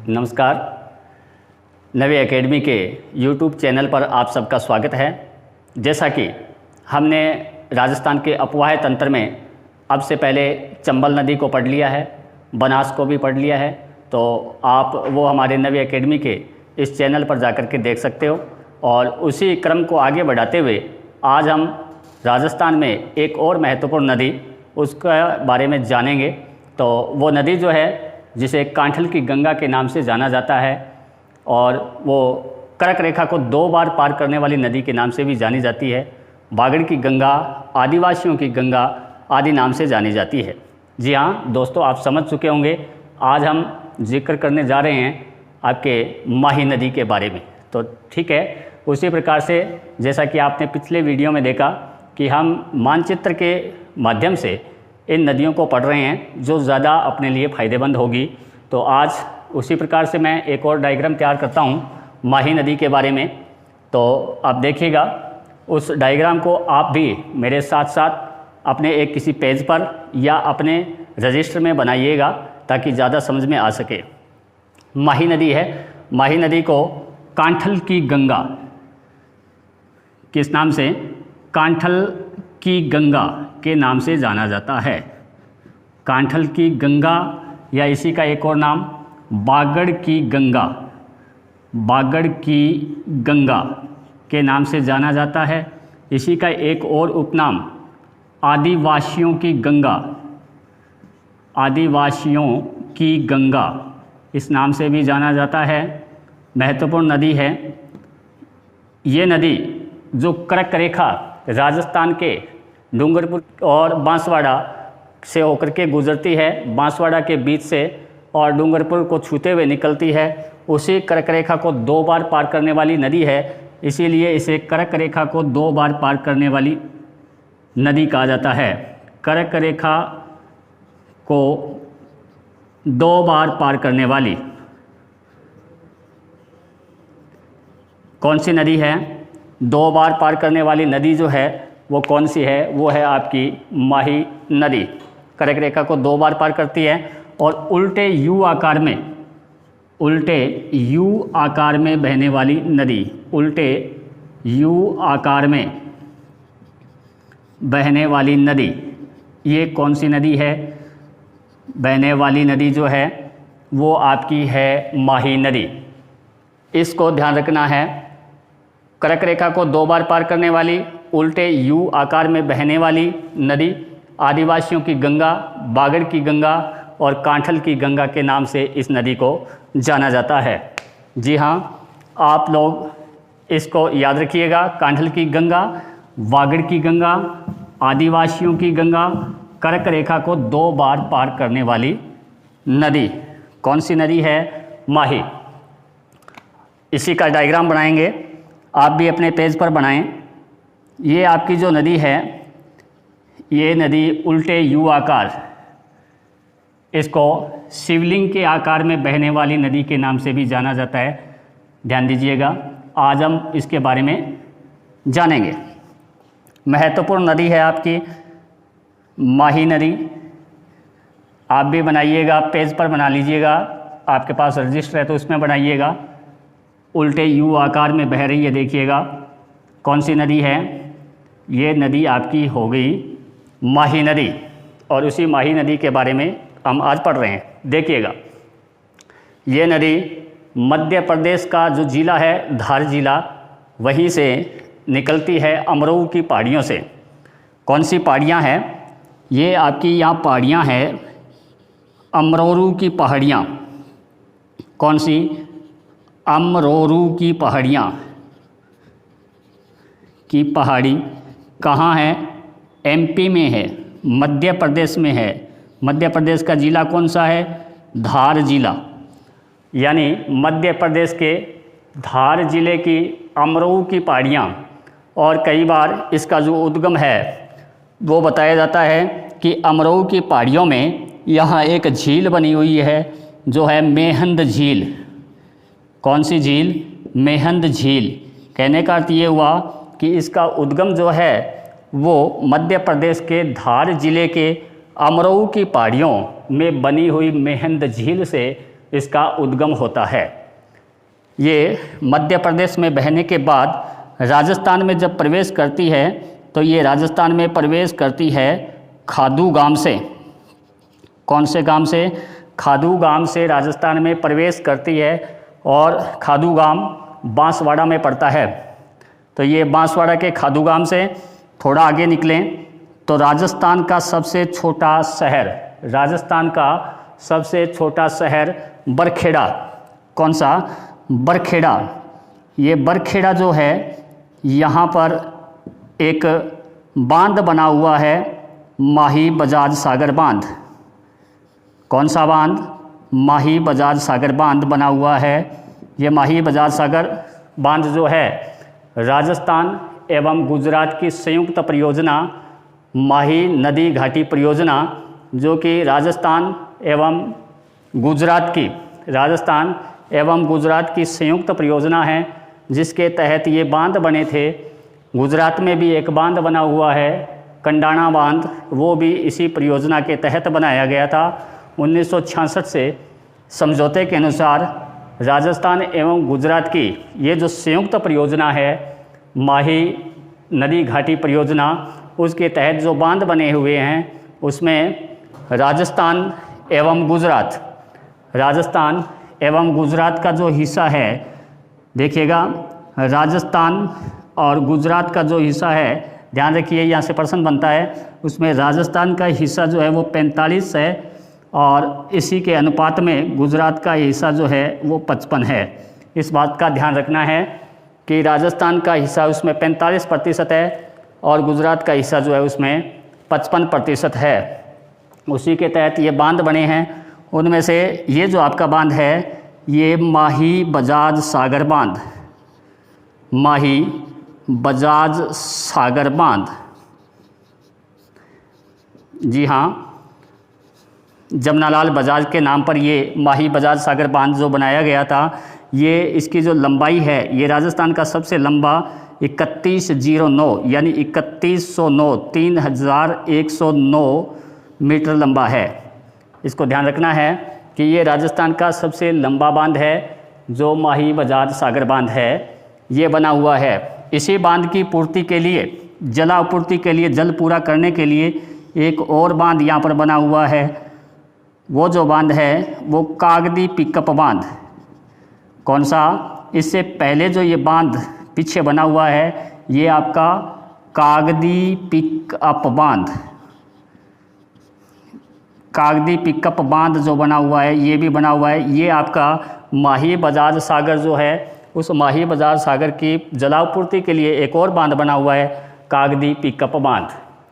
नमस्कार। नवी एकेडमी के YouTube channel पर आप सबका स्वागत है। जैसा कि हमने राजस्थान के अपवाह तंत्र में अब से पहले चंबल नदी को पढ़ लिया है, बनास को भी पढ़ लिया है, तो आप वो हमारे नवी एकेडमी के इस चैनल पर जाकर के देख सकते हो। और उसी क्रम को आगे बढ़ाते हुए आज हम राजस्थान में एक और महत्वपूर्ण नदी उसका बारे में जानेंगे। तो वो नदी जो है जिसे कांठल की गंगा के नाम से जाना जाता है और वो कर्क रेखा को 2 बार पार करने वाली नदी के नाम से भी जानी जाती है। बागड़ की गंगा, आदिवासियों की गंगा आदि नाम से जानी जाती है। जी हाँ दोस्तों, आप समझ चुके होंगे आज हम जिक्र करने जा रहे हैं आपके माही नदी के बारे में। तो ठीक है, उसी प्रकार से जैसा कि आपने पिछले वीडियो में देखा कि हम मानचित्र के माध्यम से इन नदियों को पढ़ रहे हैं जो ज़्यादा अपने लिए फ़ायदेमंद होगी। तो आज उसी प्रकार से मैं एक और डायग्राम तैयार करता हूँ माही नदी के बारे में। तो आप देखिएगा, उस डायग्राम को आप भी मेरे साथ साथ अपने एक किसी पेज पर या अपने रजिस्टर में बनाइएगा ताकि ज़्यादा समझ में आ सके। माही नदी है, माही नदी को कांठल की गंगा किस नाम से, कांठल की गंगा के नाम से जाना जाता है। कांठल की गंगा या इसी का एक और नाम बागड़ की गंगा, बागड़ की गंगा के नाम से जाना जाता है। इसी का एक और उपनाम आदिवासियों की गंगा, आदिवासियों की गंगा इस नाम से भी जाना जाता है। महत्वपूर्ण नदी है ये नदी जो कर्क रेखा राजस्थान के डूंगरपुर और बांसवाड़ा से होकर के गुजरती है, बांसवाड़ा के बीच से और डूंगरपुर को छूते हुए निकलती है। उसी कर्क रेखा को 2 बार पार करने वाली नदी है, इसीलिए इसे कर्क रेखा को 2 बार पार करने वाली नदी कहा जाता है। कर्क रेखा को 2 बार पार करने वाली कौन सी नदी है? 2 बार पार करने वाली नदी जो है वो कौन सी है? वो है आपकी माही नदी। कर्क रेखा को 2 बार पार करती है और उल्टे यू आकार में, उल्टे यू आकार में बहने वाली नदी, उल्टे यू आकार में बहने वाली नदी, ये कौन सी नदी है? बहने वाली नदी जो है वो आपकी है माही नदी। इसको ध्यान रखना है, कर्क रेखा को 2 बार पार करने वाली, उल्टे यू आकार में बहने वाली नदी, आदिवासियों की गंगा, बागड़ की गंगा और कांठल की गंगा के नाम से इस नदी को जाना जाता है। जी हाँ, आप लोग इसको याद रखिएगा, कांठल की गंगा, बागड़ की गंगा, आदिवासियों की गंगा, कर्क रेखा को 2 बार पार करने वाली नदी कौन सी नदी है? माही। इसी का डायग्राम बनाएंगे, आप भी अपने पेज पर बनाएं। ये आपकी जो नदी है, ये नदी उल्टे यू आकार, इसको शिवलिंग के आकार में बहने वाली नदी के नाम से भी जाना जाता है। ध्यान दीजिएगा, आज हम इसके बारे में जानेंगे। महत्वपूर्ण नदी है आपकी माही नदी। आप भी बनाइएगा, पेज पर बना लीजिएगा, आपके पास रजिस्टर है तो उसमें बनाइएगा। उल्टे यू आकार में बह रही है, देखिएगा कौन सी नदी है? ये नदी आपकी हो गई माही नदी। और उसी माही नदी के बारे में हम आज पढ़ रहे हैं। देखिएगा, ये नदी मध्य प्रदेश का जो ज़िला है धार ज़िला, वहीं से निकलती है अमरोह की पहाड़ियों से। कौन सी पहाड़ियाँ हैं? ये आपकी यहाँ पहाड़ियाँ हैं, अमरोह की पहाड़ियाँ। कौन सी? अमरोह की पहाड़ियाँ की पहाड़ी कहाँ है? एमपी में है, मध्य प्रदेश में है। मध्य प्रदेश का ज़िला कौन सा है? धार ज़िला। यानी मध्य प्रदेश के धार ज़िले की अमरोह की पहाड़ियाँ। और कई बार इसका जो उद्गम है वो बताया जाता है कि अमरोह की पहाड़ियों में यहाँ एक झील बनी हुई है जो है मेहंद झील। कौन सी झील? मेहंद झील। कहने का अर्थ ये हुआ कि इसका उद्गम जो है वो मध्य प्रदेश के धार जिले के अमरोह की पहाड़ियों में बनी हुई मेहंद झील से इसका उद्गम होता है। ये मध्य प्रदेश में बहने के बाद राजस्थान में जब प्रवेश करती है तो ये राजस्थान में प्रवेश करती है खादू गांव से। कौन से गांव से? खादू गांव से राजस्थान में प्रवेश करती है और खादू गांव बांसवाड़ा में पड़ता है। तो ये बांसवाड़ा के खादू गांव से थोड़ा आगे निकलें तो राजस्थान का सबसे छोटा शहर, राजस्थान का सबसे छोटा शहर बरखेड़ा। कौन सा? बरखेड़ा। ये बरखेड़ा जो है यहाँ पर एक बांध बना हुआ है, माही बजाज सागर बांध। कौन सा बांध? माही बजाज सागर बांध बना हुआ है। ये माही बजाज सागर बांध जो है राजस्थान एवं गुजरात की संयुक्त परियोजना माही नदी घाटी परियोजना, जो कि राजस्थान एवं गुजरात की संयुक्त परियोजना है, जिसके तहत ये बांध बने थे। गुजरात में भी एक बांध बना हुआ है, कंडाणा बांध, वो भी इसी परियोजना के तहत बनाया गया था। 1966 से समझौते के अनुसार राजस्थान एवं गुजरात की ये जो संयुक्त परियोजना है माही नदी घाटी परियोजना, उसके तहत जो बांध बने हुए हैं उसमें राजस्थान एवं गुजरात का जो हिस्सा है, देखिएगा राजस्थान और गुजरात का जो हिस्सा है, ध्यान रखिए यहाँ से प्रश्न बनता है, उसमें राजस्थान का हिस्सा जो है वो 45 है और इसी के अनुपात में गुजरात का हिस्सा जो है वो 55 है। इस बात का ध्यान रखना है कि राजस्थान का हिस्सा उसमें 45% है और गुजरात का हिस्सा जो है उसमें 55% है। उसी के तहत ये बांध बने हैं। उनमें से ये जो आपका बांध है ये माही बजाज सागर बांध, माही बजाज सागर बांध, जी हाँ, जमनालाल बजाज के नाम पर ये माही बजाज सागर बांध जो बनाया गया था, ये इसकी जो लंबाई है ये राजस्थान का सबसे लंबा 3109 यानी 3109 मीटर लंबा है। इसको ध्यान रखना है कि ये राजस्थान का सबसे लंबा बांध है जो माही बजाज सागर बांध है, ये बना हुआ है। इसी बांध की पूर्ति के लिए, जलापूर्ति के लिए, जल पूरा करने के लिए एक और बांध यहाँ पर बना हुआ है। वो जो बांध है वो कागदी पिकअप बांध। कौन सा? इससे पहले जो ये बांध पीछे बना हुआ है ये आपका कागदी पिकअप बांध, कागदी पिकअप बांध जो बना हुआ है ये भी बना हुआ है। ये आपका माही बजाज सागर जो है उस माही बजाज सागर की जलापूर्ति के लिए एक और बांध बना हुआ है, कागदी पिकअप बांध।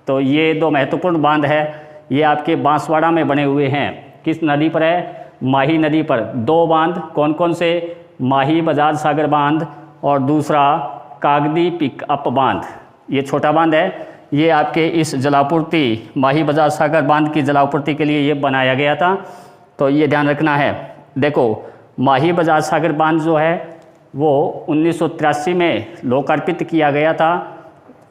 तो ये दो महत्वपूर्ण बांध है, ये आपके बांसवाड़ा में बने हुए हैं। किस नदी पर है? माही नदी पर। दो बांध कौन कौन से? माही बजाज सागर बांध और दूसरा कागदी पिकअप बांध। ये छोटा बांध है, ये आपके इस जलापूर्ति माही बजाज सागर बांध की जलापूर्ति के लिए ये बनाया गया था। तो ये ध्यान रखना है। देखो माही बजाज सागर बांध जो है वो 1983 में लोकार्पित किया गया था।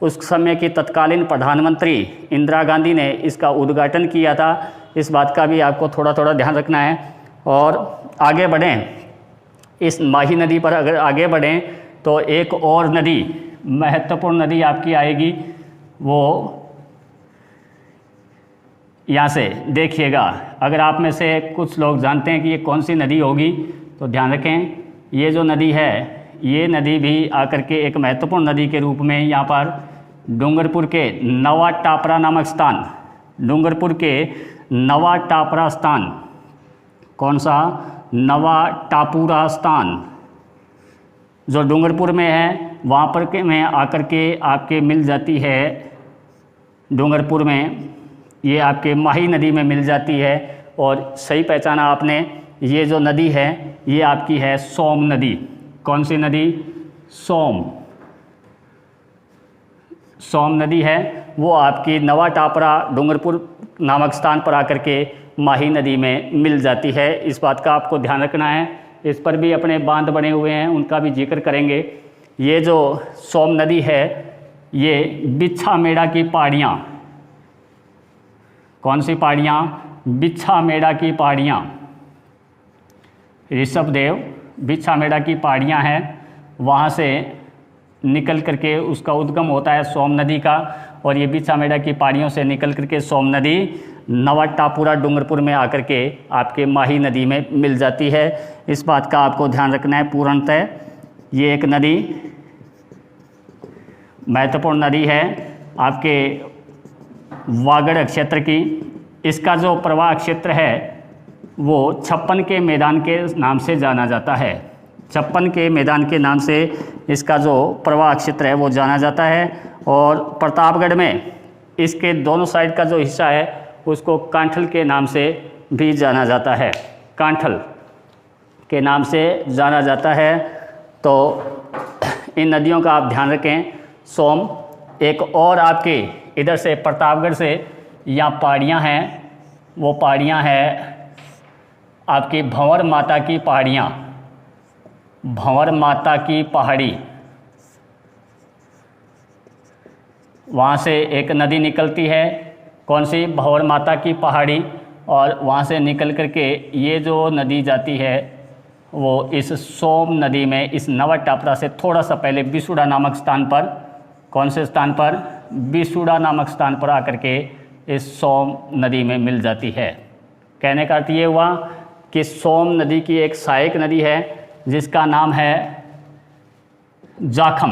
उस समय की तत्कालीन प्रधानमंत्री इंदिरा गांधी ने इसका उद्घाटन किया था। इस बात का भी आपको थोड़ा थोड़ा ध्यान रखना है। और आगे बढ़ें, इस माही नदी पर अगर आगे बढ़ें तो एक और नदी, महत्वपूर्ण नदी आपकी आएगी, वो यहाँ से देखिएगा। अगर आप में से कुछ लोग जानते हैं कि ये कौन सी नदी होगी तो ध्यान रखें, ये जो नदी है ये नदी भी आकर के एक महत्वपूर्ण नदी के रूप में यहाँ पर डूंगरपुर के नवा टापरा नामक स्थान, डूंगरपुर के नवा टापरा स्थान, कौन सा? नवा टापुरा स्थान जो डूंगरपुर में है, वहाँ पर के में आकर के आपके मिल जाती है। डूंगरपुर में ये आपके माही नदी में मिल जाती है। और सही पहचाना आपने, ये जो नदी है ये आपकी है सोम नदी। कौन सी नदी? सोम नदी है, वो आपकी नवा टापरा डूंगरपुर नामक स्थान पर आकर के माही नदी में मिल जाती है। इस बात का आपको ध्यान रखना है। इस पर भी अपने बांध बने हुए हैं, उनका भी जिक्र करेंगे। ये जो सोम नदी है ये बिच्छा मेड़ा की पहाड़ियाँ, कौन सी पहाड़ियाँ? बिच्छा मेड़ा की पहाड़ियाँ, ऋषभदेव बिछामेड़ा की पहाड़ियाँ हैं, वहाँ से निकल करके उसका उद्गम होता है सोम नदी का, और ये बिछामेड़ा की पहाड़ियों से निकल करके सोम नदी नवाटापुरा डूंगरपुर में आकर के आपके माही नदी में मिल जाती है। इस बात का आपको ध्यान रखना है। पूर्णतः ये एक नदी महत्वपूर्ण नदी है आपके वागड़ क्षेत्र की। इसका जो प्रवाह क्षेत्र है वो छप्पन के मैदान के नाम से जाना जाता है। छप्पन के मैदान के नाम से इसका जो प्रवाह क्षेत्र है वो जाना जाता है। और प्रतापगढ़ में इसके दोनों साइड का जो हिस्सा है उसको कांठल के नाम से भी जाना जाता है, कांठल के नाम से जाना जाता है। तो इन नदियों का आप ध्यान रखें। सोम, एक और आपके इधर से प्रतापगढ़ से यहाँ पहाड़ियाँ हैं, वो पहाड़ियाँ हैं आपकी भंवर माता की पहाड़ियाँ, भंवर माता की पहाड़ी। वहाँ से एक नदी निकलती है, कौन सी? भंवर माता की पहाड़ी। और वहाँ से निकल करके ये जो नदी जाती है वो इस सोम नदी में, इस नवाटापुरा से थोड़ा सा पहले बिसुड़ा नामक स्थान पर, कौन से स्थान पर? बिसुड़ा नामक स्थान पर आकर के इस सोम नदी में मिल जाती है। कहने का अर्थ ये हुआ कि सोम नदी की एक सहायक नदी है जिसका नाम है जाखम।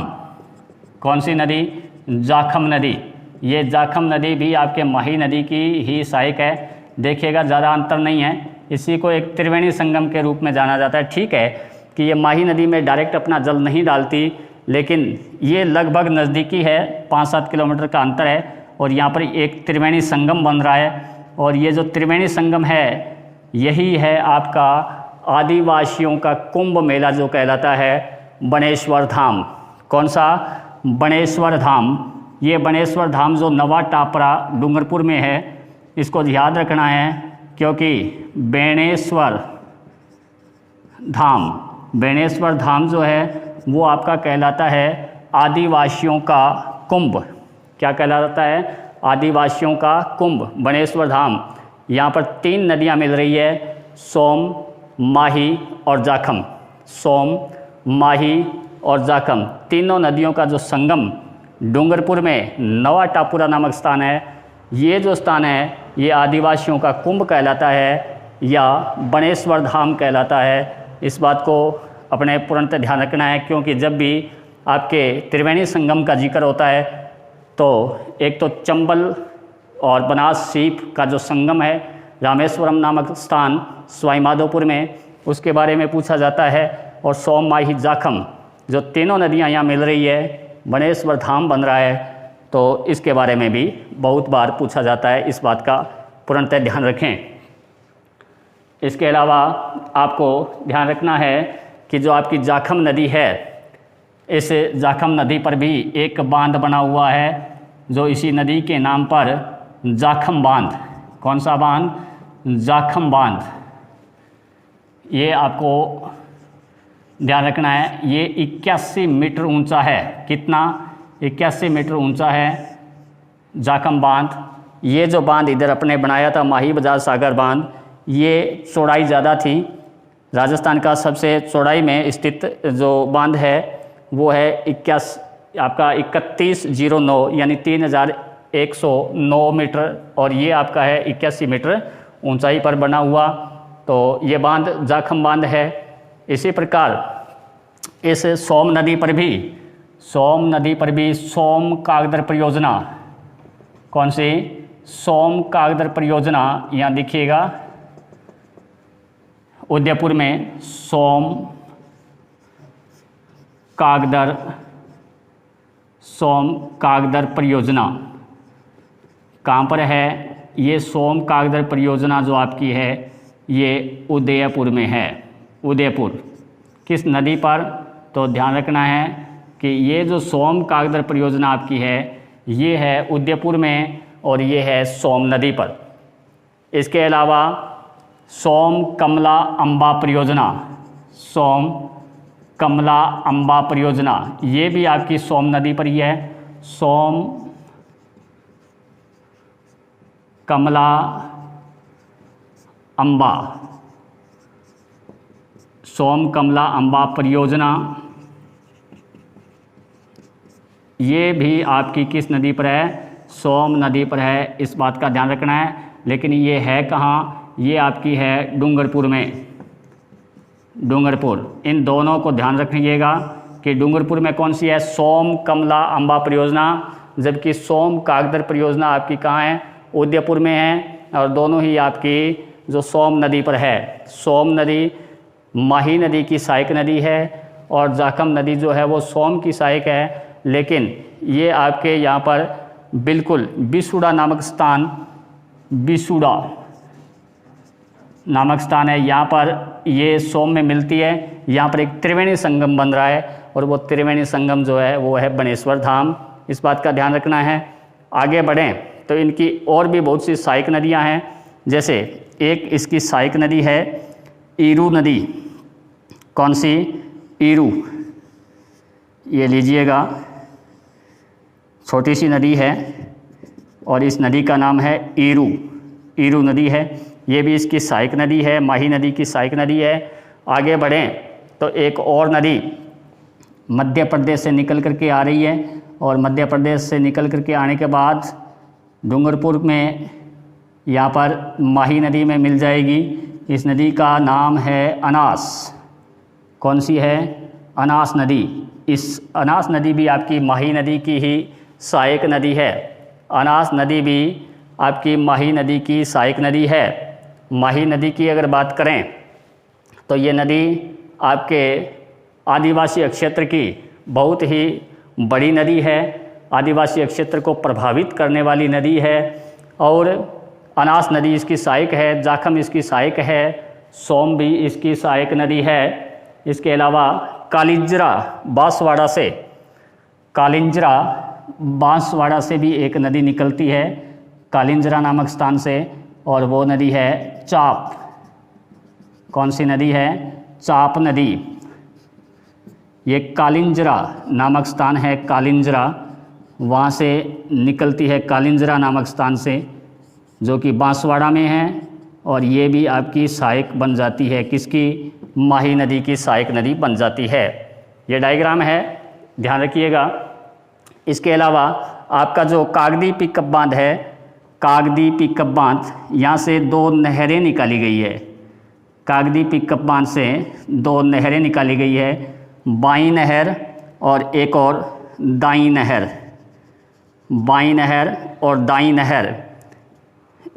कौन सी नदी? जाखम नदी। ये जाखम नदी भी आपके माही नदी की ही सहायक है। देखिएगा ज़्यादा अंतर नहीं है। इसी को एक त्रिवेणी संगम के रूप में जाना जाता है। ठीक है कि ये माही नदी में डायरेक्ट अपना जल नहीं डालती, लेकिन ये लगभग नज़दीकी है, 5-7 किलोमीटर का अंतर है। और यहाँ पर एक त्रिवेणी संगम बन रहा है, और ये जो त्रिवेणी संगम है यही है आपका आदिवासियों का कुंभ मेला जो कहलाता है बनेश्वर धाम। कौन सा? बनेश्वर धाम। ये बनेश्वर धाम जो नवाटापुरा डूंगरपुर में है, इसको याद रखना है, क्योंकि बेणेश्वर धाम, बेणेश्वर धाम जो है वो आपका कहलाता है आदिवासियों का कुंभ। क्या कहलाता है? आदिवासियों का कुंभ, बनेश्वर धाम। यहाँ पर 3 नदियाँ मिल रही है, सोम, माही और जाखम। सोम, माही और जाखम, तीनों नदियों का जो संगम डूंगरपुर में नवाटापुरा नामक स्थान है, ये जो स्थान है ये आदिवासियों का कुंभ कहलाता है या बनेश्वर धाम कहलाता है। इस बात को अपने पूर्णतः ध्यान रखना है, क्योंकि जब भी आपके त्रिवेणी संगम का जिक्र होता है तो एक तो चंबल और बनास सीप का जो संगम है रामेश्वरम नामक स्थान सवाई माधोपुर में, उसके बारे में पूछा जाता है। और सोम, माही, जाखम जो तीनों नदियाँ यहाँ मिल रही है, बनेश्वर धाम बन रहा है, तो इसके बारे में भी बहुत बार पूछा जाता है। इस बात का पूर्णतः ध्यान रखें। इसके अलावा आपको ध्यान रखना है कि जो आपकी जाखम नदी है, इस जाखम नदी पर भी एक बांध बना हुआ है जो इसी नदी के नाम पर जाखम बांध। कौन सा बांध? जाखम बांध। ये आपको ध्यान रखना है। ये 81 मीटर ऊंचा है। कितना? 81 मीटर ऊंचा है जाखम बांध। ये जो बांध इधर अपने बनाया था माही बजाज सागर बांध, ये चौड़ाई ज़्यादा थी। राजस्थान का सबसे चौड़ाई में स्थित जो बांध है वो है 3109 यानी 3109 मीटर, और ये आपका है 81 मीटर ऊंचाई पर बना हुआ। तो ये बांध जाखम बांध है। इसी प्रकार इस सोम नदी पर भी सोम कागदर परियोजना, कौन सी? सोम कागदर परियोजना, यहाँ देखिएगा उदयपुर में सोम कागदर परियोजना कहाँ पर है? ये सोम कागदर परियोजना जो आपकी है ये उदयपुर में है। उदयपुर किस नदी पर? तो ध्यान रखना है कि ये जो सोम कागदर परियोजना आपकी है ये है उदयपुर में, और ये है सोम नदी पर। इसके अलावा सोम कमला अम्बा परियोजना, सोम कमला अम्बा परियोजना, ये भी आपकी सोम नदी पर ही है। सोम कमला अम्बा सोम कमला अम्बा परियोजना, ये भी आपकी किस नदी पर है? सोम नदी पर है, इस बात का ध्यान रखना है। लेकिन ये है कहाँ? ये आपकी है डूंगरपुर में, डूंगरपुर। इन दोनों को ध्यान रखिएगा कि डूंगरपुर में कौन सी है? सोम कमला अम्बा परियोजना, जबकि सोम कागदर परियोजना आपकी कहाँ है? उदयपुर में है। और दोनों ही आपकी जो सोम नदी पर है। सोम नदी माही नदी की सहायक नदी है और जाखम नदी जो है वो सोम की सहायक है। लेकिन ये आपके यहाँ पर बिल्कुल बिसुड़ा नामक स्थान, बिसुड़ा नामक स्थान है, यहाँ पर ये सोम में मिलती है। यहाँ पर एक त्रिवेणी संगम बन रहा है और वो त्रिवेणी संगम जो है वो है बनेश्वर धाम। इस बात का ध्यान रखना है। आगे बढ़ें तो इनकी और भी बहुत सी सहायक नदियाँ हैं। जैसे एक इसकी सहायक नदी है ईरू नदी। कौन सी? ईरू, ये लीजिएगा, छोटी सी नदी है और इस नदी का नाम है ईरू। ईरू नदी है, ये भी इसकी सहायक नदी है, माही नदी की सहायक नदी है। आगे बढ़ें तो एक और नदी मध्य प्रदेश से निकल करके आ रही है और मध्य प्रदेश से निकल करके आने के बाद डूंगरपुर में यहाँ पर माही नदी में मिल जाएगी। इस नदी का नाम है अनास। कौन सी है? अनास नदी। इस अनास नदी भी आपकी माही नदी की ही सहायक नदी है। अनास नदी भी आपकी माही नदी की सहायक नदी है। माही नदी की अगर बात करें तो ये नदी आपके आदिवासी क्षेत्र की बहुत ही बड़ी नदी है, आदिवासी क्षेत्र को प्रभावित करने वाली नदी है। और अनास नदी इसकी सहायक है, जाखम इसकी सहायक है, सोम भी इसकी सहायक नदी है। इसके अलावा कालिंजरा बांसवाड़ा से, कालिंजरा बांसवाड़ा से भी एक नदी निकलती है, कालिंजरा नामक स्थान से, और वो नदी है चाप। कौन सी नदी है? चाप नदी। ये कालिंजरा नामक स्थान है, कालिंजरा, वहाँ से निकलती है, कालिंजरा नामक स्थान से, जो कि बांसवाड़ा में है। और ये भी आपकी सहायक बन जाती है, किसकी? माही नदी की सहायक नदी बन जाती है। ये डायग्राम है, ध्यान रखिएगा। इसके अलावा आपका जो कागदी पिकअप बांध है, कागदी पिकअप बांध, यहाँ से दो नहरें निकाली गई है। कागदी पिकअप बांध से दो नहरें निकाली गई है, बाईं नहर और एक और दाईं नहर। बाईं नहर और दाईं नहर,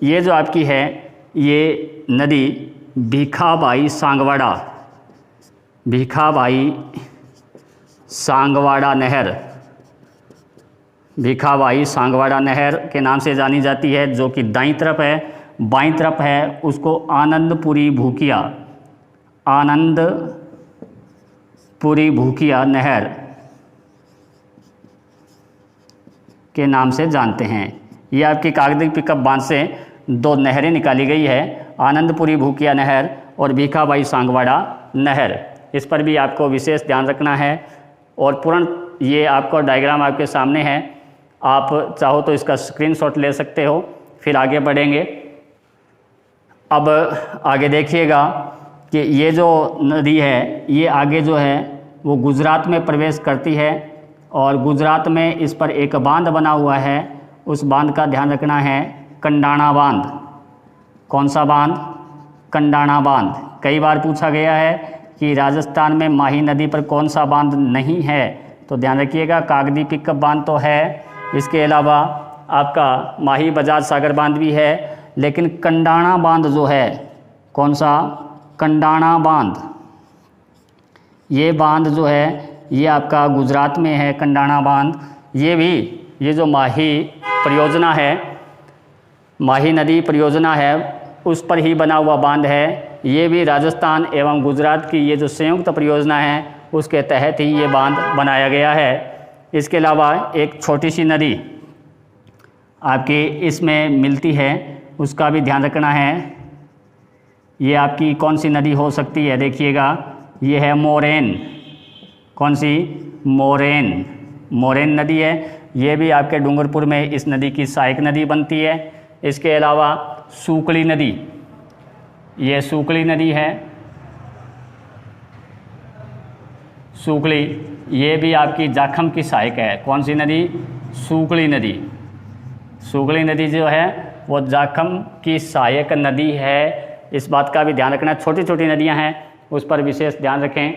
ये जो आपकी है ये नदी भीखाबाई सांगवाड़ा, भीखाबाई सांगवाड़ा नहर, भीखाबाई सांगवाड़ा नहर के नाम से जानी जाती है, जो कि दाईं तरफ है। बाईं तरफ है उसको आनंदपुरी भूकिया, आनंदपुरी भूकिया नहर के नाम से जानते हैं। ये आपकी कागदी पिकअप बांध से दो नहरें निकाली गई है, आनंदपुरी भूकिया नहर और भीखाबाई सांगवाड़ा नहर। इस पर भी आपको विशेष ध्यान रखना है। और पूर्ण ये आपको डायग्राम आपके सामने है, आप चाहो तो इसका स्क्रीनशॉट ले सकते हो। फिर आगे बढ़ेंगे। अब आगे देखिएगा कि ये जो नदी है ये आगे जो है वो गुजरात में प्रवेश करती है और गुजरात में इस पर एक बांध बना हुआ है। उस बांध का ध्यान रखना है, कंडाणा बांध। कौन सा बांध? कंडाणा बांध। कई बार पूछा गया है कि राजस्थान में माही नदी पर कौन सा बांध नहीं है, तो ध्यान रखिएगा कागदी पिकअप बांध तो है, इसके अलावा आपका माही बजाज सागर बांध भी है, लेकिन कंडाणा बांध जो है, कौन सा? कंडाणा बांध। ये बांध जो है ये आपका गुजरात में है, कंडाणा बांध। ये जो माही परियोजना है, माही नदी परियोजना है, उस पर ही बना हुआ बांध है। ये भी राजस्थान एवं गुजरात की ये जो संयुक्त परियोजना है उसके तहत ही ये बांध बनाया गया है। इसके अलावा एक छोटी सी नदी आपकी इसमें मिलती है, उसका भी ध्यान रखना है। ये आपकी कौन सी नदी हो सकती है? देखिएगा, ये है मोरेन। कौन सी? मोरेन। मोरेन नदी है, ये भी आपके डूंगरपुर में इस नदी की सहायक नदी बनती है। इसके अलावा सूकली नदी, ये सूकली नदी है, सूकली, ये भी आपकी जाखम की सहायक है। कौन सी नदी? सूकली नदी। सूकली नदी जो है वो जाखम की सहायक नदी है। इस बात का भी ध्यान रखना, छोटी छोटी नदियां हैं उस पर विशेष ध्यान रखें।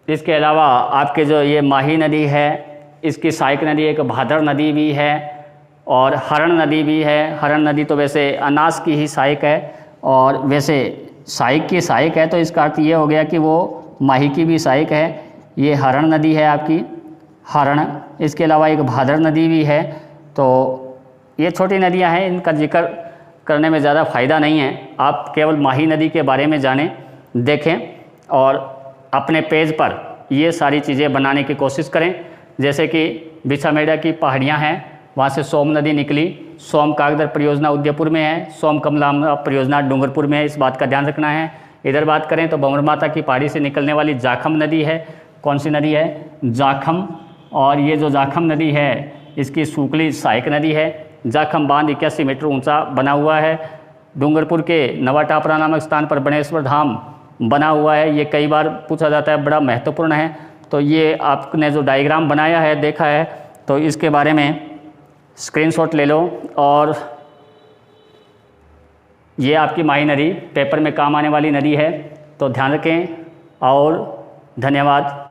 इसके अलावा आपके जो ये माही नदी है, इसकी सहायक नदी एक भादर नदी भी है और हरण नदी भी है। हरण नदी तो वैसे अनास की ही सहायक है और वैसे सहायक की सहायक है, तो इसका अर्थ ये हो गया कि वो माही की भी सहायक है। ये हरण नदी है आपकी, हरण। इसके अलावा एक भादर नदी भी है। तो ये छोटी नदियां हैं, इनका जिक्र करने में ज़्यादा फ़ायदा नहीं है। आप केवल माही नदी के बारे में जानें, देखें और अपने पेज पर ये सारी चीज़ें बनाने की कोशिश करें। जैसे कि बिछामेड़ा की पहाड़ियाँ हैं, वहाँ से सोम नदी निकली। सोम कागदर परियोजना उदयपुर में है, सोम कमला परियोजना डूंगरपुर में है, इस बात का ध्यान रखना है। इधर बात करें तो भंवर माता की पहाड़ी से निकलने वाली जाखम नदी है। कौन सी नदी है? जाखम। और ये जो जाखम नदी है इसकी सूकली सहायक नदी है। जाखम बांध 81 मीटर ऊंचा बना हुआ है। डूंगरपुर के नवा टापरा नामक स्थान पर बनेश्वर धाम बना हुआ है। ये कई बार पूछा जाता है, बड़ा महत्वपूर्ण है। तो ये आपने जो डायग्राम बनाया है, देखा है, तो इसके बारे में स्क्रीनशॉट ले लो। और ये आपकी माही नदी पेपर में काम आने वाली नदी है, तो ध्यान रखें। और धन्यवाद।